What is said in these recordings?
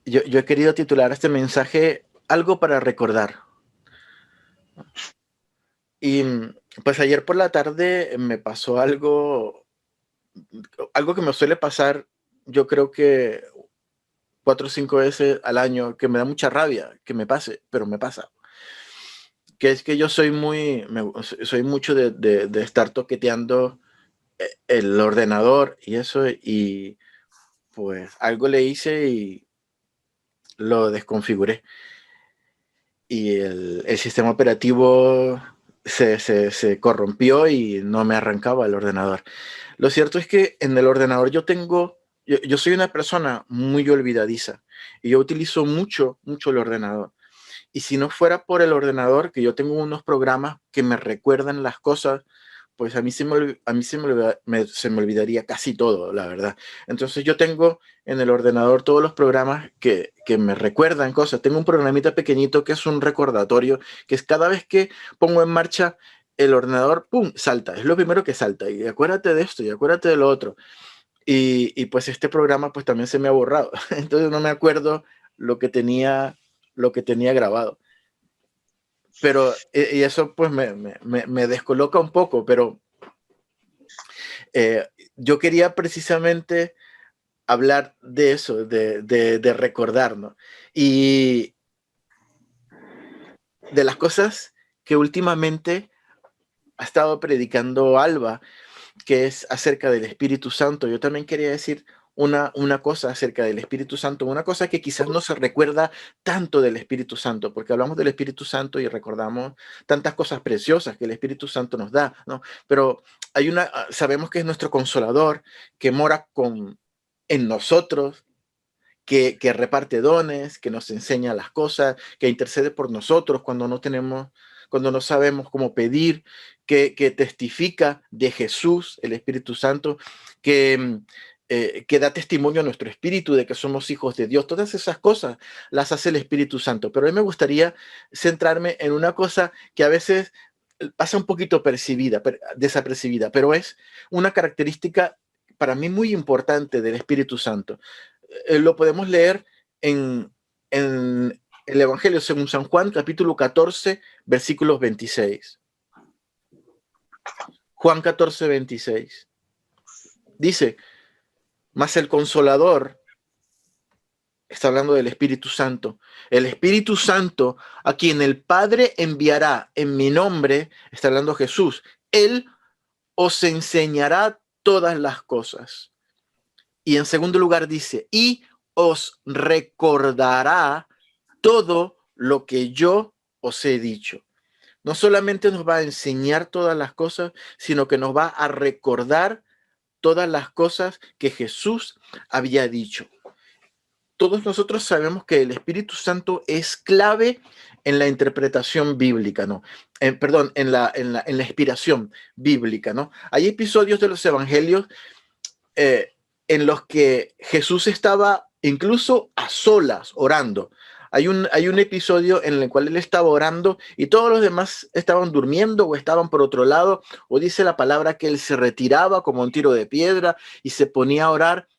yo he querido titular este mensaje Algo para recordar. Y pues ayer por la tarde me pasó algo que me suele pasar, yo creo que 4 o 5 veces al año, que me da mucha rabia que me pase, pero me pasa. Que es que yo soy mucho de estar toqueteando el ordenador y eso, y pues algo le hice y lo desconfiguré. Y el sistema operativo se corrompió y no me arrancaba el ordenador. Lo cierto es que en el ordenador yo soy una persona muy olvidadiza y yo utilizo mucho el ordenador. Y si no fuera por el ordenador, que yo tengo unos programas que me recuerdan las cosas, pues a mí se me olvidaría casi todo, la verdad. Entonces yo tengo en el ordenador todos los programas que me recuerdan cosas. Tengo un programita pequeñito que es un recordatorio, que es cada vez que pongo en marcha el ordenador, ¡pum!, salta. Es lo primero que salta. Y acuérdate de esto y acuérdate de lo otro. Y pues este programa pues también se me ha borrado. Entonces no me acuerdo lo que tenía, lo que tenía grabado. Pero, y eso pues me descoloca un poco, pero eh, yo quería precisamente hablar de eso, de recordar, ¿no? Y de las cosas que últimamente ha estado predicando Alba, que es acerca del Espíritu Santo. Yo también quería decir una cosa acerca del Espíritu Santo, una cosa que quizás no se recuerda tanto del Espíritu Santo, porque hablamos del Espíritu Santo y recordamos tantas cosas preciosas que el Espíritu Santo nos da, ¿no? Pero sabemos que es nuestro consolador, que mora en nosotros, que reparte dones, que nos enseña las cosas, que intercede por nosotros cuando no sabemos cómo pedir, que testifica de Jesús, el Espíritu Santo, que da testimonio a nuestro espíritu de que somos hijos de Dios. Todas esas cosas las hace el Espíritu Santo. Pero a mí me gustaría centrarme en una cosa que a veces pasa un poquito desapercibida, pero es una característica para mí muy importante del Espíritu Santo. Lo podemos leer en el Evangelio según San Juan, capítulo 14, versículos 26. Juan 14, 26. Dice, mas el Consolador, está hablando del Espíritu Santo, el Espíritu Santo a quien el Padre enviará en mi nombre, está hablando Jesús, Él os enseñará todas las cosas. Y en segundo lugar dice, y os recordará todo lo que yo os he dicho. No solamente nos va a enseñar todas las cosas, sino que nos va a recordar todas las cosas que Jesús había dicho. Todos nosotros sabemos que el Espíritu Santo es clave en la interpretación bíblica, ¿no? Perdón, en la inspiración bíblica, ¿no? Hay episodios de los evangelios eh, en los que Jesús estaba incluso a solas orando. Hay un episodio en el cual él estaba orando y todos los demás estaban durmiendo o estaban por otro lado, o dice la palabra que él se retiraba como un tiro de piedra y se ponía a orar.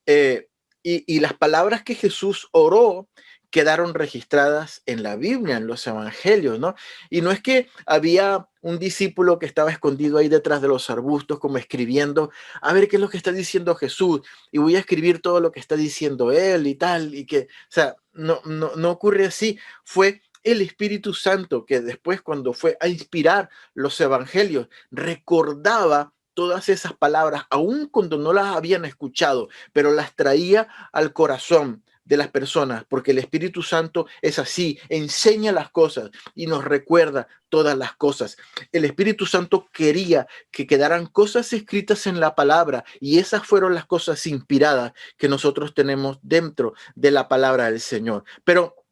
eh, y las palabras que Jesús oró quedaron registradas en la Biblia, en los evangelios, ¿no? Y no es que había un discípulo que estaba escondido ahí detrás de los arbustos, como escribiendo, a ver qué es lo que está diciendo Jesús, y voy a escribir todo lo que está diciendo él y tal, y que, o sea, no ocurre así. Fue el Espíritu Santo que después, cuando fue a inspirar los evangelios, recordaba todas esas palabras, aun cuando no las habían escuchado, pero las traía al corazón de las personas, porque el Espíritu Santo es así, enseña las cosas y nos recuerda todas las cosas. El Espíritu Santo quería que quedaran cosas escritas en la palabra y esas fueron las cosas inspiradas que nosotros tenemos dentro de la palabra del Señor. Pero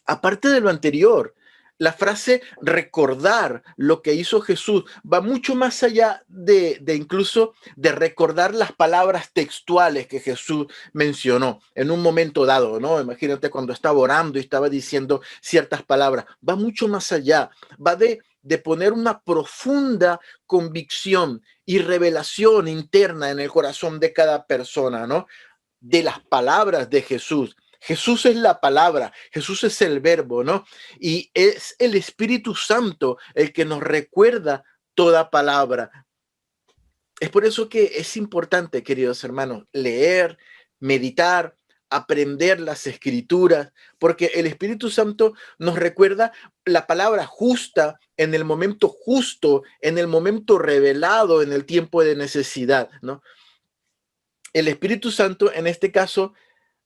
aparte de lo anterior, la frase recordar lo que hizo Jesús va mucho más allá de incluso de recordar las palabras textuales que Jesús mencionó en un momento dado, ¿no? Imagínate cuando estaba orando y estaba diciendo ciertas palabras. Va mucho más allá, va de poner una profunda convicción y revelación interna en el corazón de cada persona, ¿no? De las palabras de Jesús. Jesús es la palabra, Jesús es el verbo, ¿no? Y es el Espíritu Santo el que nos recuerda toda palabra. Es por eso que es importante, queridos hermanos, leer, meditar, aprender las escrituras, porque el Espíritu Santo nos recuerda la palabra justa en el momento justo, en el momento revelado, en el tiempo de necesidad, ¿no? El Espíritu Santo, en este caso,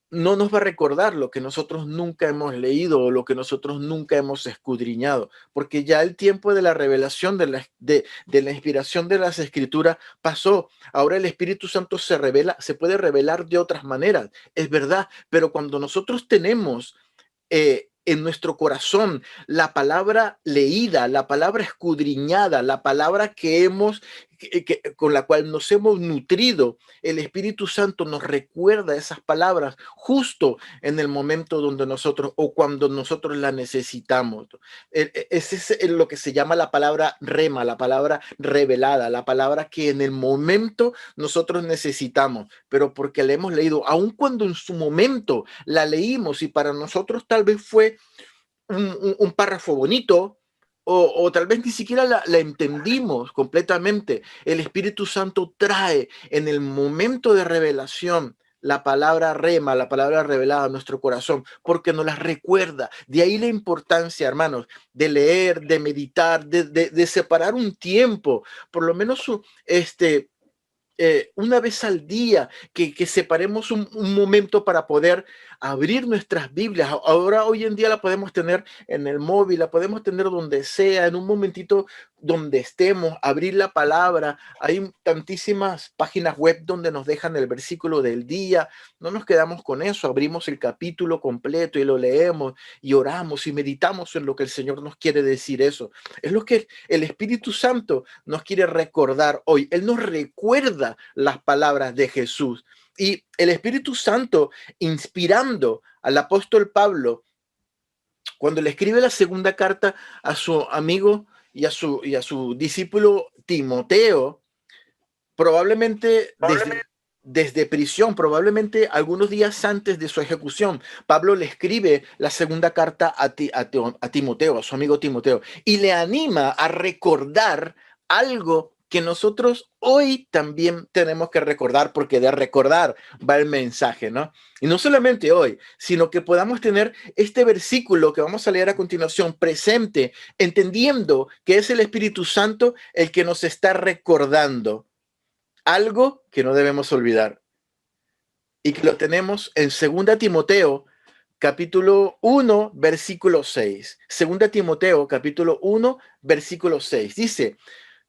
no nos va a recordar lo que nosotros nunca hemos leído o lo que nosotros nunca hemos escudriñado, porque ya el tiempo de la revelación, de la inspiración de las escrituras pasó. Ahora el Espíritu Santo se revela, se puede revelar de otras maneras, es verdad, pero cuando nosotros tenemos en nuestro corazón la palabra leída, la palabra escudriñada, la palabra que hemos, con la cual nos hemos nutrido, el Espíritu Santo nos recuerda esas palabras justo en el momento donde nosotros o cuando nosotros la necesitamos. Ese es lo que se llama la palabra rema, la palabra revelada, la palabra que en el momento nosotros necesitamos, pero porque la hemos leído, aun cuando en su momento la leímos y para nosotros tal vez fue un párrafo bonito, o tal vez ni siquiera la entendimos completamente. El Espíritu Santo trae en el momento de revelación la palabra rema, la palabra revelada a nuestro corazón, porque nos la recuerda. De ahí la importancia, hermanos, de leer, de meditar, de separar un tiempo, por lo menos una vez al día, que separemos un momento para poder abrir nuestras Biblias. Ahora, hoy en día la podemos tener en el móvil, la podemos tener donde sea, en un momentito donde estemos, abrir la palabra. Hay tantísimas páginas web donde nos dejan el versículo del día. No nos quedamos con eso, abrimos el capítulo completo y lo leemos y oramos y meditamos en lo que el Señor nos quiere decir eso. Es lo que el Espíritu Santo nos quiere recordar hoy. Él nos recuerda las palabras de Jesús. Y el Espíritu Santo, inspirando al apóstol Pablo, cuando le escribe la segunda carta a su amigo y a su discípulo Timoteo, probablemente desde prisión, probablemente algunos días antes de su ejecución, Pablo le escribe la segunda carta a Timoteo, a su amigo Timoteo, y le anima a recordar algo que nosotros hoy también tenemos que recordar, porque de recordar va el mensaje, ¿no? Y no solamente hoy, sino que podamos tener este versículo que vamos a leer a continuación presente, entendiendo que es el Espíritu Santo el que nos está recordando algo que no debemos olvidar y que lo tenemos en 2 Timoteo capítulo 1 versículo 6. 2 Timoteo capítulo 1 versículo 6. Dice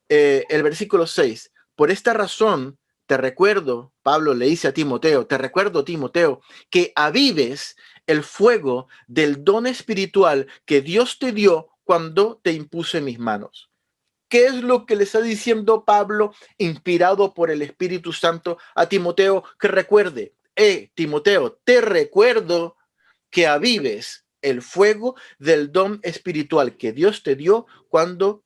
el versículo 6, por esta razón te recuerdo, Pablo le dice a Timoteo, te recuerdo, Timoteo, que avives el fuego del don espiritual que Dios te dio cuando te impuse mis manos. ¿Qué es lo que le está diciendo Pablo, inspirado por el Espíritu Santo, a Timoteo? Que recuerde, Timoteo, te recuerdo que avives el fuego del don espiritual que Dios te dio cuando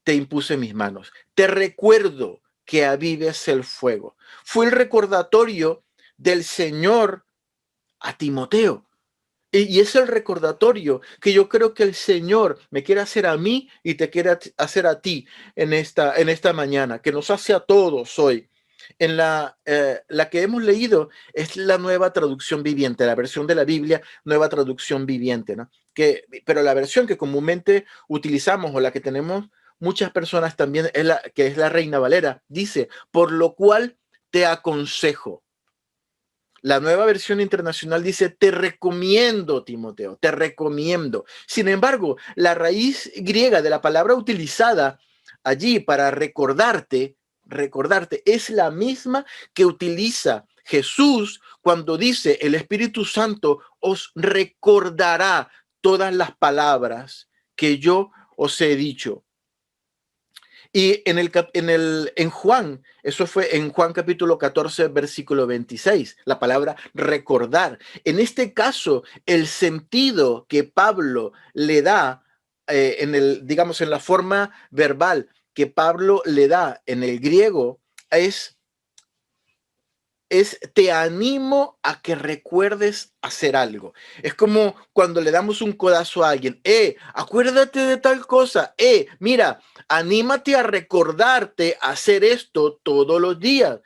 te impuse mis manos. Te recuerdo que avives el fuego. Fue el recordatorio del Señor a Timoteo. Y es el recordatorio que yo creo que el Señor me quiere hacer a mí y te quiere hacer a ti en esta mañana, que nos hace a todos hoy. En la que hemos leído es la nueva traducción viviente, la versión de la Biblia, nueva traducción viviente, ¿no? Pero la versión que comúnmente utilizamos o la que tenemos muchas personas también, que es la Reina Valera, dice, por lo cual te aconsejo. La nueva versión internacional dice, te recomiendo, Timoteo, te recomiendo. Sin embargo, la raíz griega de la palabra utilizada allí para recordarte, es la misma que utiliza Jesús cuando dice, el Espíritu Santo os recordará todas las palabras que yo os he dicho. Y en Juan, eso fue en Juan capítulo 14, versículo 26, la palabra recordar. En este caso, el sentido que Pablo le da digamos, en la forma verbal que Pablo le da en el griego es es te animo a que recuerdes hacer algo. Es como cuando le damos un codazo a alguien. Acuérdate de tal cosa. Mira, anímate a recordarte hacer esto todos los días.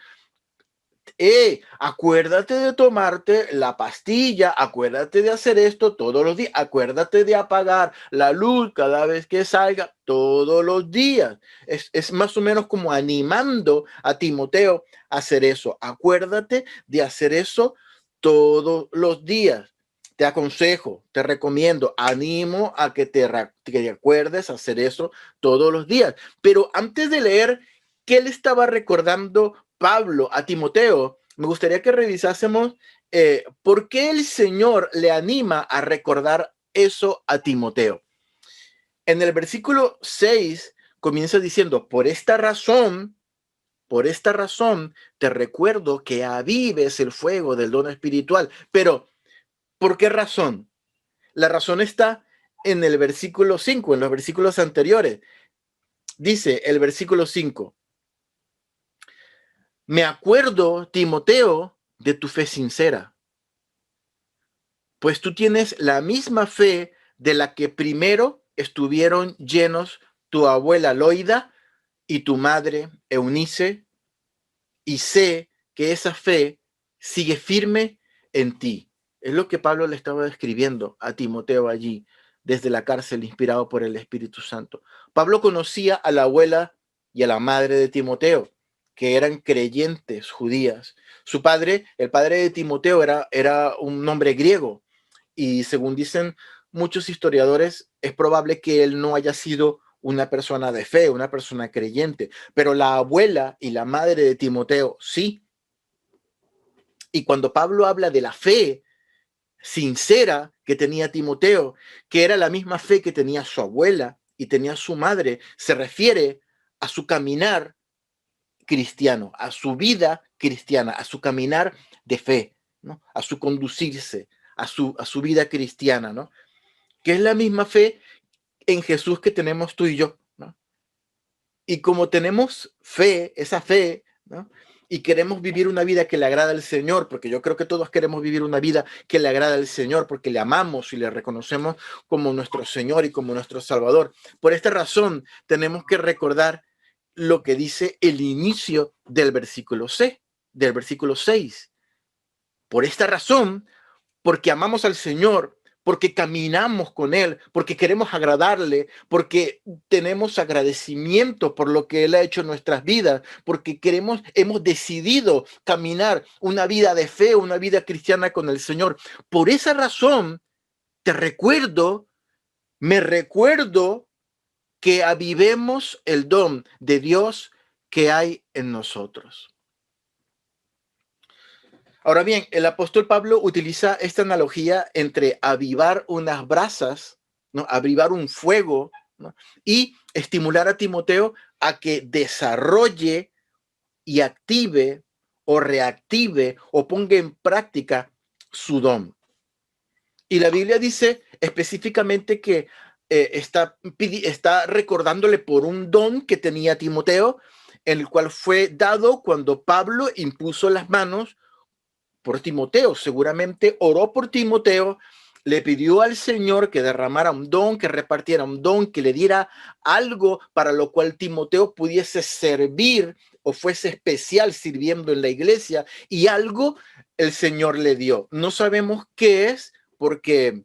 Acuérdate de tomarte la pastilla, acuérdate de hacer esto todos los días, acuérdate de apagar la luz cada vez que salga todos los días. Es más o menos como animando a Timoteo a hacer eso. Acuérdate de hacer eso todos los días. Te aconsejo, te recomiendo, animo a que te acuerdes a hacer eso todos los días. Pero antes de leer, ¿qué le estaba recordando Pablo a Timoteo? Me gustaría que revisásemos por qué el Señor le anima a recordar eso a Timoteo. En el versículo 6 comienza diciendo, por esta razón, te recuerdo que avives el fuego del don espiritual. Pero, ¿por qué razón? La razón está en el versículo 5, en los versículos anteriores. Dice el versículo 5, me acuerdo, Timoteo, de tu fe sincera, pues tú tienes la misma fe de la que primero estuvieron llenos tu abuela Loida y tu madre Eunice, y sé que esa fe sigue firme en ti. Es lo que Pablo le estaba escribiendo a Timoteo allí, desde la cárcel, inspirado por el Espíritu Santo. Pablo conocía a la abuela y a la madre de Timoteo, que eran creyentes judías. Su padre, el padre de Timoteo, era un hombre griego, y según dicen muchos historiadores, es probable que él no haya sido una persona de fe, una persona creyente, pero la abuela y la madre de Timoteo sí. Y cuando Pablo habla de la fe sincera que tenía Timoteo, que era la misma fe que tenía su abuela y tenía su madre, se refiere a su caminar cristiano, a su vida cristiana, a su caminar de fe, ¿no? A su conducirse, a su vida cristiana, ¿no? Que es la misma fe en Jesús que tenemos tú y yo, ¿no? Y como tenemos fe, esa fe, ¿no? Y queremos vivir una vida que le agrada al Señor, porque yo creo que todos queremos vivir una vida que le agrada al Señor, porque le amamos y le reconocemos como nuestro Señor y como nuestro Salvador. Por esta razón, tenemos que recordar lo que dice el inicio del versículo C, del versículo 6. Por esta razón, porque amamos al Señor, porque caminamos con Él, porque queremos agradarle, porque tenemos agradecimiento por lo que Él ha hecho en nuestras vidas, porque hemos decidido caminar una vida de fe, una vida cristiana con el Señor. Por esa razón, me recuerdo que avivemos el don de Dios que hay en nosotros. Ahora bien, el apóstol Pablo utiliza esta analogía entre avivar unas brasas, ¿no? Avivar un fuego, ¿no? Y estimular a Timoteo a que desarrolle y active o reactive o ponga en práctica su don. Y la Biblia dice específicamente que está recordándole por un don que tenía Timoteo, el cual fue dado cuando Pablo impuso las manos por Timoteo. Seguramente oró por Timoteo, le pidió al Señor que derramara un don, que repartiera un don, que le diera algo para lo cual Timoteo pudiese servir o fuese especial sirviendo en la iglesia, y algo el Señor le dio. No sabemos qué es porque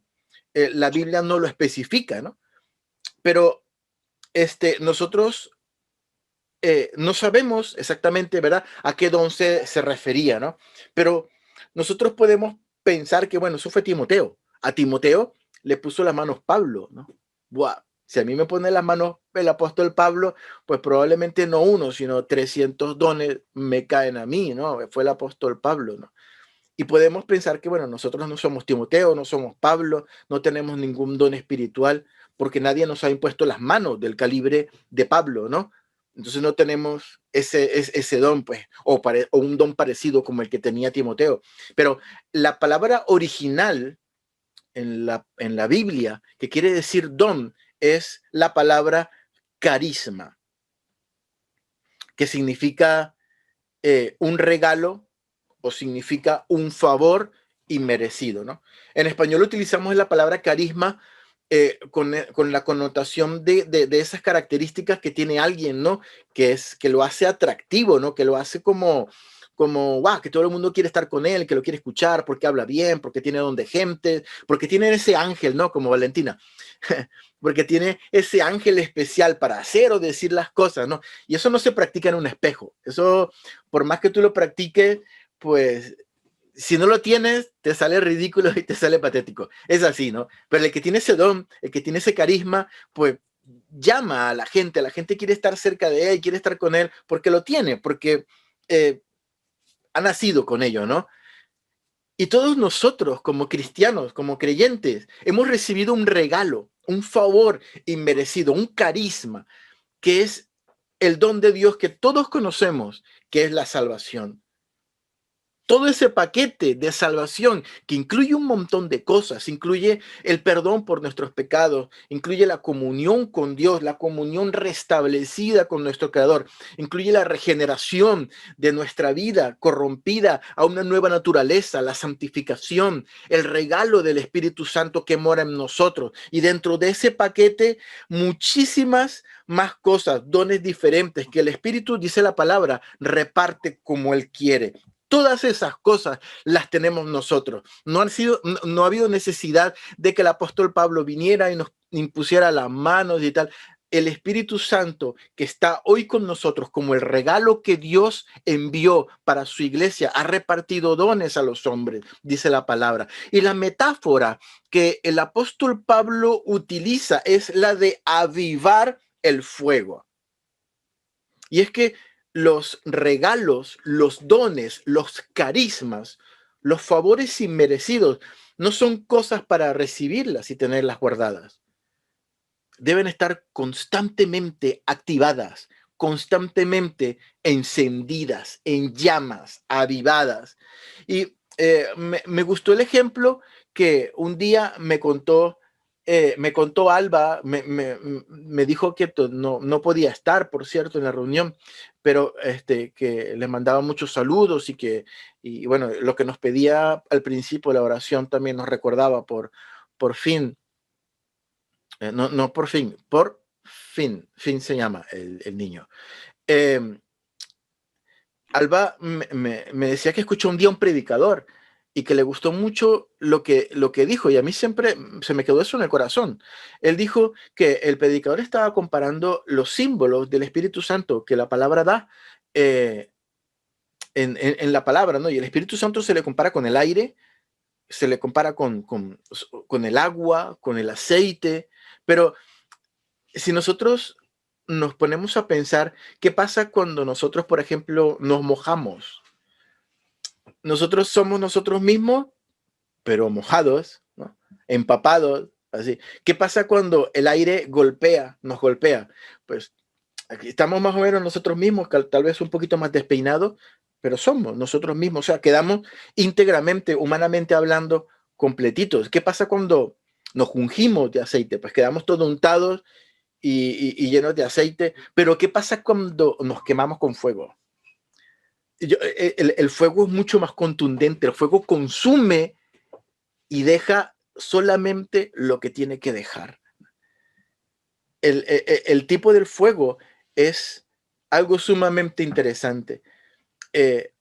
la Biblia no lo especifica, ¿no? Pero nosotros no sabemos exactamente, ¿verdad?, a qué don se refería, ¿no? Pero nosotros podemos pensar que, bueno, eso fue Timoteo. A Timoteo le puso las manos Pablo, ¿no? Buah, si a mí me pone las manos el apóstol Pablo, pues probablemente no uno, sino 300 dones me caen a mí, ¿no? Fue el apóstol Pablo, ¿no? Y podemos pensar que, bueno, nosotros no somos Timoteo, no somos Pablo, no tenemos ningún don espiritual, porque nadie nos ha impuesto las manos del calibre de Pablo, ¿no? Entonces no tenemos ese don, pues, o un don parecido como el que tenía Timoteo. Pero la palabra original en la Biblia, que quiere decir don, es la palabra carisma, que significa un regalo o significa un favor inmerecido, ¿no? En español utilizamos la palabra carisma con la connotación de esas características que tiene alguien, ¿no? Que lo hace atractivo, ¿no? Que lo hace como, wow, que todo el mundo quiere estar con él, que lo quiere escuchar, porque habla bien, porque tiene don de gente, porque tiene ese ángel, ¿no? Como Valentina, porque tiene ese ángel especial para hacer o decir las cosas, ¿no? Y eso no se practica en un espejo. Eso, por más que tú lo practiques, pues si no lo tienes, te sale ridículo y te sale patético. Es así, ¿no? Pero el que tiene ese don, el que tiene ese carisma, pues llama a la gente quiere estar cerca de él, quiere estar con él, porque lo tiene, porque ha nacido con ello, ¿no? Y todos nosotros, como cristianos, como creyentes, hemos recibido un regalo, un favor inmerecido, un carisma, que es el don de Dios que todos conocemos, que es la salvación. Todo ese paquete de salvación que incluye un montón de cosas, incluye el perdón por nuestros pecados, incluye la comunión con Dios, la comunión restablecida con nuestro Creador, incluye la regeneración de nuestra vida corrompida a una nueva naturaleza, la santificación, el regalo del Espíritu Santo que mora en nosotros. Y dentro de ese paquete, muchísimas más cosas, dones diferentes que el Espíritu, dice la palabra, reparte como Él quiere. Todas esas cosas las tenemos nosotros. No ha habido necesidad de que el apóstol Pablo viniera y nos impusiera las manos y tal. El Espíritu Santo que está hoy con nosotros como el regalo que Dios envió para su iglesia, ha repartido dones a los hombres, dice la palabra. Y la metáfora que el apóstol Pablo utiliza es la de avivar el fuego. Y es que los regalos, los dones, los carismas, los favores inmerecidos, no son cosas para recibirlas y tenerlas guardadas. Deben estar constantemente activadas, constantemente encendidas, en llamas, avivadas. Y me gustó el ejemplo que un día me contó Alba, me dijo que no podía estar, por cierto, en la reunión, pero que le mandaba muchos saludos y bueno, lo que nos pedía al principio de la oración también nos recordaba por fin, no por fin se llama el niño. Eh, Alba me decía que escuchó un día un predicador y que le gustó mucho lo que dijo, y a mí siempre se me quedó eso en el corazón. Él dijo que el predicador estaba comparando los símbolos del Espíritu Santo que la palabra da eh, en la palabra, ¿no? Y el Espíritu Santo se le compara con el aire, se le compara con el agua, con el aceite, pero si nosotros nos ponemos a pensar, ¿qué pasa cuando nosotros, por ejemplo, nos mojamos? Nosotros somos nosotros mismos, pero mojados, ¿no? Empapados, así. ¿Qué pasa cuando el aire nos golpea? Pues aquí estamos más o menos nosotros mismos, tal vez un poquito más despeinados, pero somos nosotros mismos, o sea, quedamos íntegramente, humanamente hablando, completitos. ¿Qué pasa cuando nos ungimos de aceite? Pues quedamos todos untados y llenos de aceite, pero ¿qué pasa cuando nos quemamos con fuego? El fuego es mucho más contundente, el fuego consume y deja solamente lo que tiene que dejar. El tipo del fuego es algo sumamente interesante. Eh,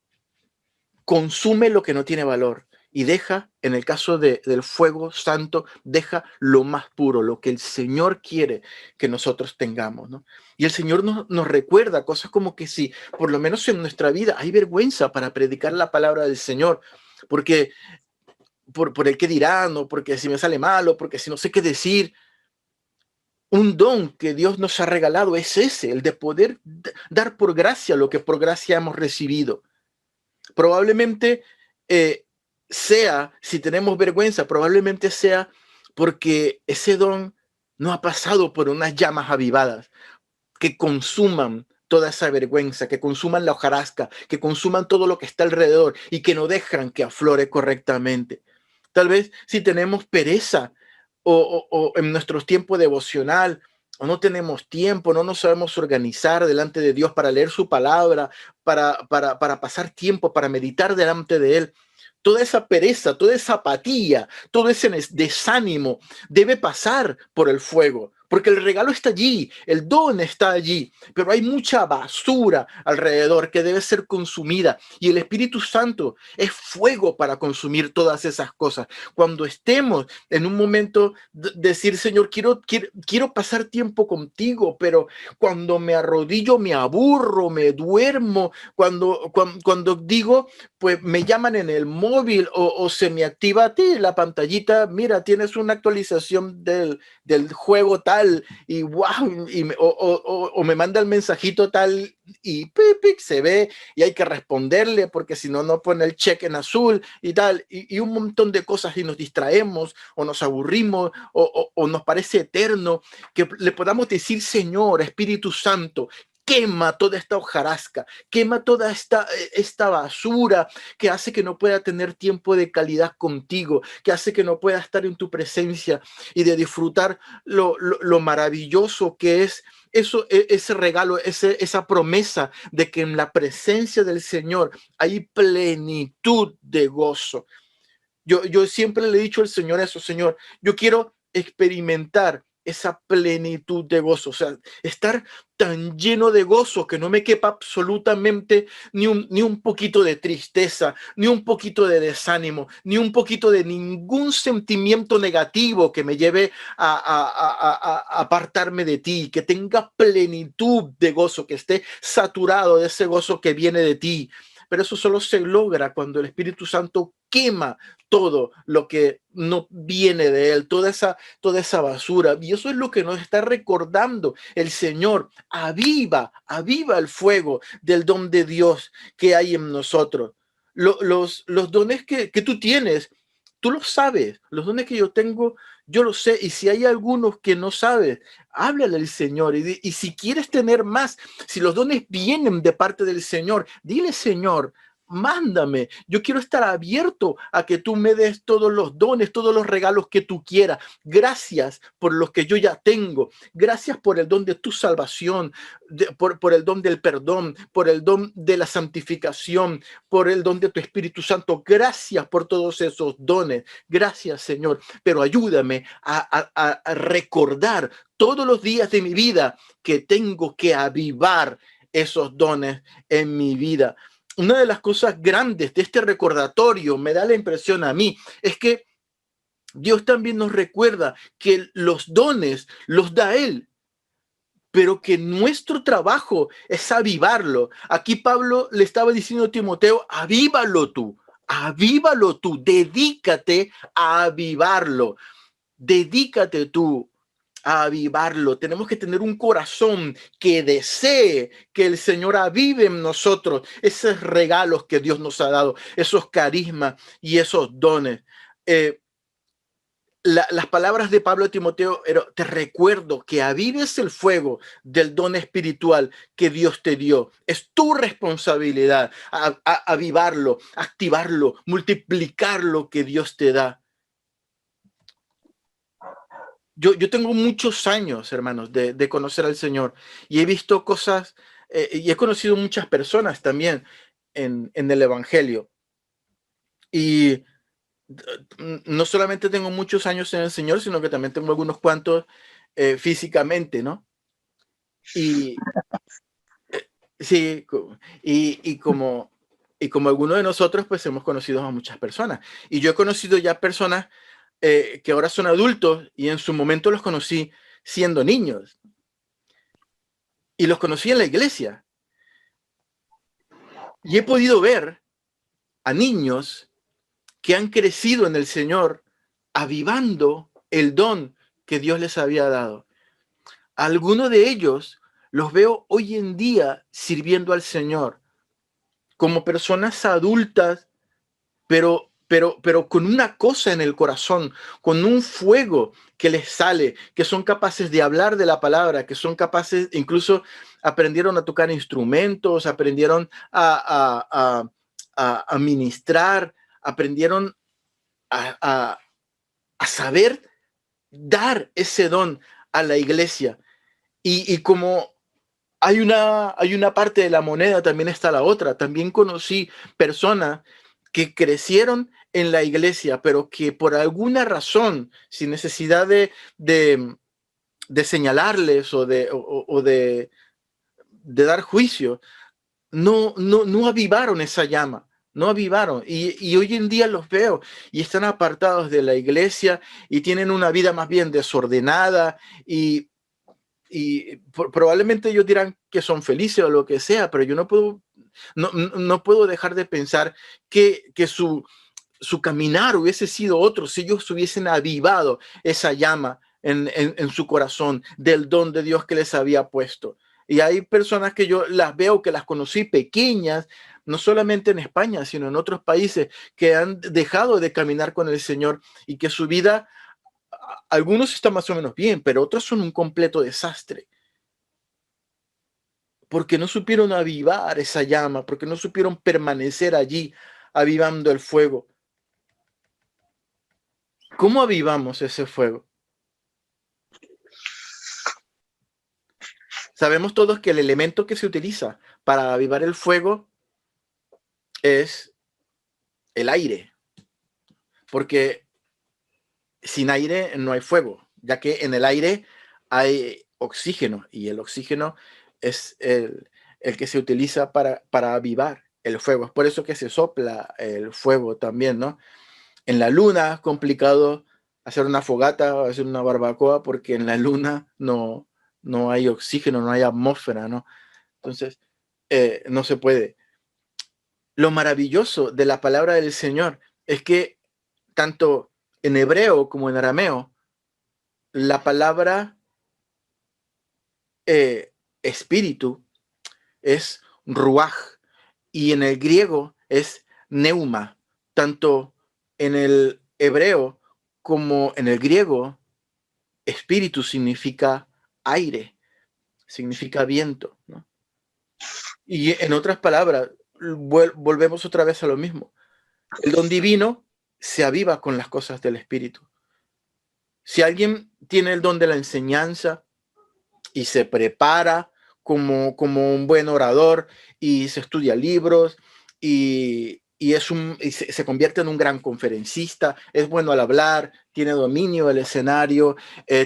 Consume lo que no tiene valor y deja, en el caso del fuego santo, deja lo más puro, lo que el Señor quiere que nosotros tengamos, ¿no? Y el Señor nos recuerda cosas como que si, por lo menos en nuestra vida, hay vergüenza para predicar la palabra del Señor, porque por el que dirán, o porque si me sale mal, o porque si no sé qué decir. Un don que Dios nos ha regalado es ese, el de poder dar por gracia lo que por gracia hemos recibido. Probablemente si tenemos vergüenza, probablemente sea porque ese don no ha pasado por unas llamas avivadas que consuman toda esa vergüenza, que consuman la hojarasca, que consuman todo lo que está alrededor y que no dejan que aflore correctamente. Tal vez si tenemos pereza o en nuestros tiempos devocional o no tenemos tiempo, no nos sabemos organizar delante de Dios para leer su palabra, para pasar tiempo, para meditar delante de Él. Toda esa pereza, toda esa apatía, todo ese desánimo debe pasar por el fuego, porque el regalo está allí, el don está allí, pero hay mucha basura alrededor que debe ser consumida y el Espíritu Santo es fuego para consumir todas esas cosas. Cuando estemos en un momento decir, Señor, quiero pasar tiempo contigo, pero cuando me arrodillo me aburro, me duermo, cuando digo, pues me llaman en el móvil o se me activa a ti la pantallita, mira, tienes una actualización del juego tal y wow, o me manda el mensajito tal y pic, se ve y hay que responderle porque si no, no pone el check en azul y tal, y un montón de cosas y nos distraemos o nos aburrimos o nos parece eterno, que le podamos decir, Señor, Espíritu Santo, quema toda esta hojarasca, quema toda esta basura que hace que no pueda tener tiempo de calidad contigo, que hace que no pueda estar en tu presencia y de disfrutar lo maravilloso que es eso, ese regalo, esa promesa de que en la presencia del Señor hay plenitud de gozo. Yo siempre le he dicho al Señor eso, Señor, yo quiero experimentar esa plenitud de gozo, o sea, estar tan lleno de gozo que no me quepa absolutamente ni un poquito de tristeza, ni un poquito de desánimo, ni un poquito de ningún sentimiento negativo que me lleve a apartarme de ti, que tenga plenitud de gozo, que esté saturado de ese gozo que viene de ti. Pero eso solo se logra cuando el Espíritu Santo quema todo lo que no viene de él, toda esa basura. Y eso es lo que nos está recordando el Señor. Aviva el fuego del don de Dios que hay en nosotros. Los dones que tú tienes, tú los sabes. Los dones que yo tengo, yo los sé. Y si hay algunos que no sabes, háblale al Señor. Y si quieres tener más, si los dones vienen de parte del Señor, dile, Señor, mándame, yo quiero estar abierto a que tú me des todos los dones, todos los regalos que tú quieras. Gracias por los que yo ya tengo. Gracias por el don de tu salvación, por el don del perdón, por el don de la santificación, por el don de tu Espíritu Santo. Gracias por todos esos dones. Gracias, Señor. Pero ayúdame a recordar todos los días de mi vida que tengo que avivar esos dones en mi vida. Una de las cosas grandes de este recordatorio, me da la impresión a mí, es que Dios también nos recuerda que los dones los da Él, pero que nuestro trabajo es avivarlo. Aquí Pablo le estaba diciendo a Timoteo, avívalo tú, dedícate a avivarlo, dedícate tú a avivarlo. Tenemos que tener un corazón que desee que el Señor avive en nosotros esos regalos que Dios nos ha dado, esos carismas y esos dones. Las palabras de Pablo a Timoteo, te recuerdo que avives el fuego del don espiritual que Dios te dio. Es tu responsabilidad avivarlo, activarlo, multiplicar lo que Dios te da. Yo tengo muchos años, hermanos, de conocer al Señor y he visto cosas y he conocido muchas personas también en el Evangelio. Y no solamente tengo muchos años en el Señor, sino que también tengo algunos cuantos físicamente, ¿no? Y sí, y como algunos de nosotros, pues hemos conocido a muchas personas. Y yo he conocido ya personas que ahora son adultos y en su momento los conocí siendo niños. Y los conocí en la iglesia. Y he podido ver a niños que han crecido en el Señor, avivando el don que Dios les había dado. Algunos de ellos los veo hoy en día sirviendo al Señor como personas adultas, pero con una cosa en el corazón, con un fuego que les sale, que son capaces de hablar de la palabra, que son capaces, incluso aprendieron a tocar instrumentos, aprendieron a ministrar, aprendieron a saber dar ese don a la iglesia. Y como hay una parte de la moneda, también está la otra. También conocí personas que crecieron en la iglesia, pero que por alguna razón, sin necesidad de, de señalarles o de dar juicio, no avivaron esa llama, no avivaron. Y hoy en día los veo y están apartados de la iglesia y tienen una vida más bien desordenada y probablemente ellos dirán que son felices o lo que sea, pero yo no puedo dejar de pensar que su caminar hubiese sido otro si ellos hubiesen avivado esa llama en su corazón del don de Dios que les había puesto. Y hay personas que yo las veo, que las conocí pequeñas, no solamente en España, sino en otros países, que han dejado de caminar con el Señor y que su vida, algunos están más o menos bien, pero otros son un completo desastre, porque no supieron avivar esa llama, porque no supieron permanecer allí avivando el fuego. ¿Cómo avivamos ese fuego? Sabemos todos que el elemento que se utiliza para avivar el fuego es el aire, porque sin aire no hay fuego, ya que en el aire hay oxígeno y el oxígeno es el que se utiliza para avivar el fuego. Es por eso que se sopla el fuego también, ¿no? En la luna es complicado hacer una fogata o hacer una barbacoa porque en la luna no hay oxígeno, no hay atmósfera, ¿no? Entonces, no se puede. Lo maravilloso de la palabra del Señor es que tanto en hebreo como en arameo, la palabra espíritu es ruaj y en el griego es neuma. Tanto en el hebreo como en el griego, espíritu significa aire, significa viento, ¿no? Y en otras palabras, volvemos otra vez a lo mismo. El don divino se aviva con las cosas del espíritu. Si alguien tiene el don de la enseñanza y se prepara como un buen orador y se estudia libros y se convierte en un gran conferencista, es bueno al hablar, tiene dominio del escenario,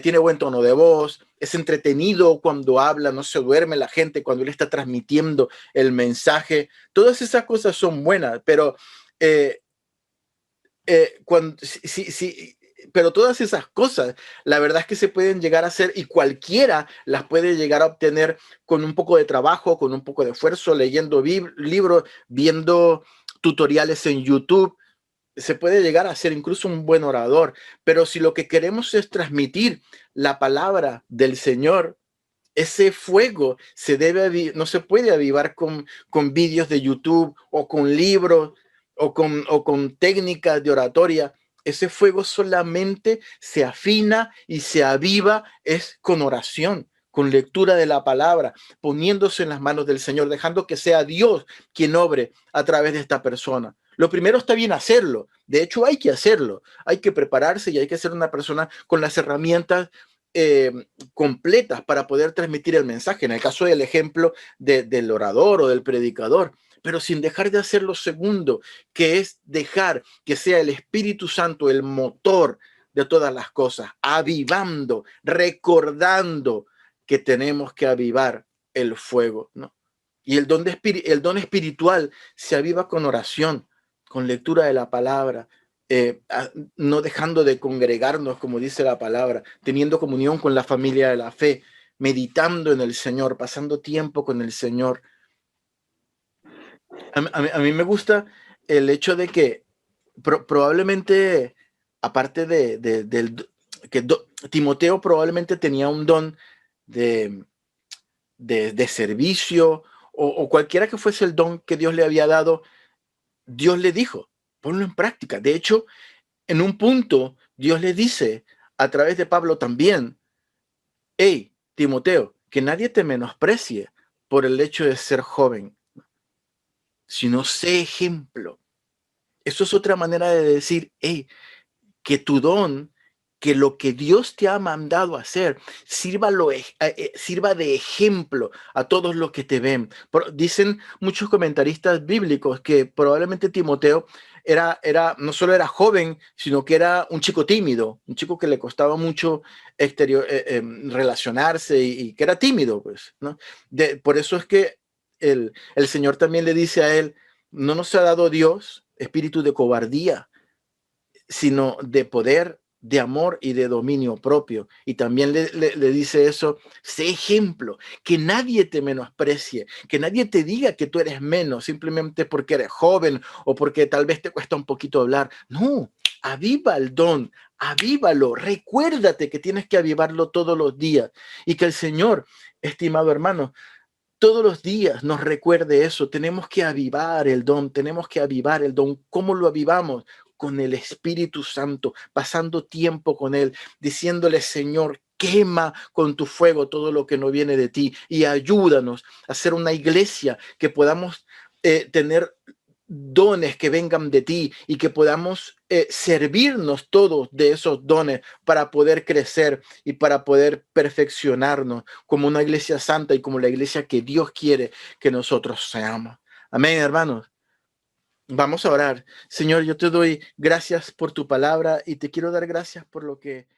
tiene buen tono de voz, es entretenido cuando habla, no se duerme la gente cuando él está transmitiendo el mensaje. Todas esas cosas son buenas, pero eh, pero todas esas cosas, la verdad es que se pueden llegar a hacer y cualquiera las puede llegar a obtener con un poco de trabajo, con un poco de esfuerzo, leyendo libros, viendo tutoriales en YouTube. Se puede llegar a ser incluso un buen orador, pero si lo que queremos es transmitir la palabra del Señor, ese fuego no se puede avivar con vídeos de YouTube o con libros o con técnicas de oratoria. Ese fuego solamente se afina y se aviva es con oración, con lectura de la palabra, poniéndose en las manos del Señor, dejando que sea Dios quien obre a través de esta persona. Lo primero está bien hacerlo. De hecho, hay que hacerlo. Hay que prepararse y hay que ser una persona con las herramientas eh, completas para poder transmitir el mensaje, en el caso del ejemplo del orador o del predicador, pero sin dejar de hacer lo segundo, que es dejar que sea el Espíritu Santo el motor de todas las cosas, avivando, recordando que tenemos que avivar el fuego, ¿no? Y el don espiritual se aviva con oración, con lectura de la palabra, no dejando de congregarnos, como dice la palabra, teniendo comunión con la familia de la fe, meditando en el Señor, pasando tiempo con el Señor. A mí me gusta el hecho de que probablemente, aparte que Timoteo probablemente tenía un don de, de servicio o cualquiera que fuese el don que Dios le había dado, Dios le dijo, ponlo en práctica. De hecho, en un punto, Dios le dice a través de Pablo también, hey, Timoteo, que nadie te menosprecie por el hecho de ser joven, sino sé ejemplo. Eso es otra manera de decir, hey, que tu don, que lo que Dios te ha mandado a hacer sirva de ejemplo a todos los que te ven. Dicen muchos comentaristas bíblicos que probablemente Timoteo no solo era joven, sino que era un chico tímido, un chico que le costaba mucho relacionarse y que era tímido, pues, ¿no? Por eso es que el Señor también le dice a él, no nos ha dado Dios espíritu de cobardía, sino de poder, de amor y de dominio propio. Y también le dice eso, sé ejemplo, que nadie te menosprecie, que nadie te diga que tú eres menos simplemente porque eres joven o porque tal vez te cuesta un poquito hablar. No, aviva el don, avívalo, recuérdate que tienes que avivarlo todos los días y que el Señor, estimado hermano, todos los días nos recuerde eso. Tenemos que avivar el don, tenemos que avivar el don. ¿Cómo lo avivamos? Con el Espíritu Santo, pasando tiempo con Él, diciéndole, Señor, quema con tu fuego todo lo que no viene de ti y ayúdanos a ser una iglesia que podamos tener dones que vengan de ti y que podamos servirnos todos de esos dones para poder crecer y para poder perfeccionarnos como una iglesia santa y como la iglesia que Dios quiere que nosotros seamos. Amén, hermanos. Vamos a orar. Señor, yo te doy gracias por tu palabra y te quiero dar gracias por lo que